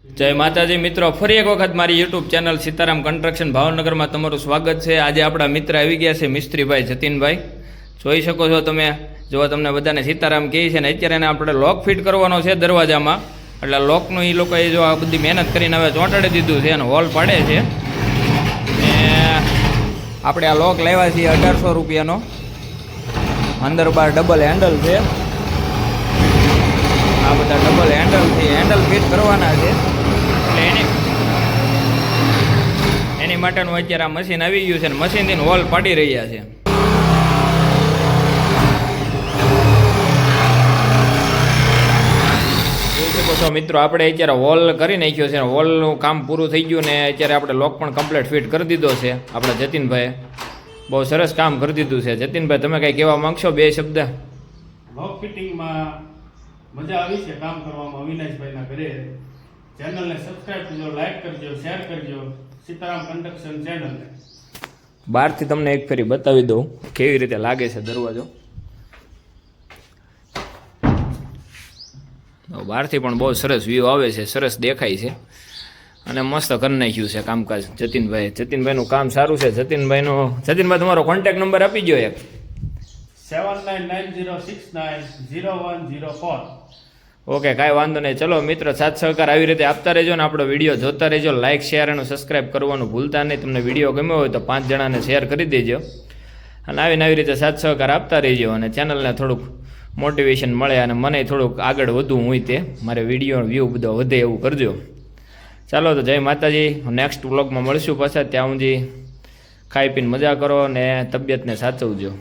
જય માતાજી મિત્રો, ફરી એક વખત મારી યુટ્યુબ ચેનલ સીતારામ કન્સ્ટ્રક્શન ભાવનગરમાં તમારું સ્વાગત છે। આજે આપણા મિત્ર આવી ગયા છે મિસ્ત્રીભાઈ જતીનભાઈ, જોઈ શકો છો તમે। જો તમને બધાને સીતારામ કહે છે ને, અત્યારે એને આપણે લોક ફિટ કરવાનો છે દરવાજામાં, એટલે લોકનું એ લોકોએ જો આ બધી મહેનત કરીને હવે ચોંટાડી દીધું છે અને હોલ પાડે છે। ને આપણે આ લોક લાવ્યા છીએ 1800 રૂપિયાનો, અંદર બાર ડબલ હેન્ડલ છે। આ બધા ડબલ હેન્ડલ ફિટ કરવાના છે, એટલે એની માટેનું અત્યારે આ મશીન આવી ગયું છે ને મશીનથી હોલ પાડી રહ્યા છે। જોઈ શકો છો મિત્રો, આપણે અત્યારે હોલ કરી નાખ્યો છે, હોલનું કામ પૂરું થઈ ગયું ને અત્યારે આપણે લોક પણ કમ્પ્લીટ ફિટ કરી દીધો છે। આપણા જતીનભાઈ બહુ સરસ કામ કરી દીધું છે। જતીનભાઈ, તમે કંઈ કહેવા માંગશો બે શબ્દ? લોક ફિટિંગમાં મજા આવી છે કામ કરવામાં અવિનાશભાઈના ઘરે। ચેનલને સબસ્ક્રાઇબ કરજો, લાઈક કરજો, શેર કરજો સીતારામ કન્સ્ટ્રક્શન ચેનલને। બહારથી તમને એક ફેરી બતાવી દઉં કેવી રીતે લાગે છે દરવાજો। બહારથી પણ બહુ સરસ વ્યૂ આવે છે, સરસ દેખાય છે અને મસ્ત કરી નાખ્યું છે કામકાજ જતીનભાઈનું કામ સારું છે। જતીનભાઈ, તમારો કોન્ટેક્ટ નંબર આપી દો એક। 7990690104। ઓકે, કાંઈ વાંધો નહીં। ચલો મિત્રો, સાથ સહકાર આવી રીતે આપતા રહેજો ને આપણો વિડીયો જોતા રહેજો। લાઇક, શેર અને સબસ્ક્રાઈબ કરવાનું ભૂલતા નહીં। તમને વિડીયો ગમ્યો હોય તો 5 જણાને શેર કરી દેજો અને આવી રીતે સાથ સહકાર આપતા રહેજો અને ચેનલને થોડુંક મોટિવેશન મળે અને મને થોડુંક આગળ વધવું હોય તે મારે વિડીયો વ્યૂ બધો વધે એવું કરજો। ચાલો તો જય માતાજી, નેક્સ્ટ વ્લોગમાં મળીશું પાછા। ત્યાં સુધી ખાઈ પીને મજા કરો ને તબિયતને સાચવજો।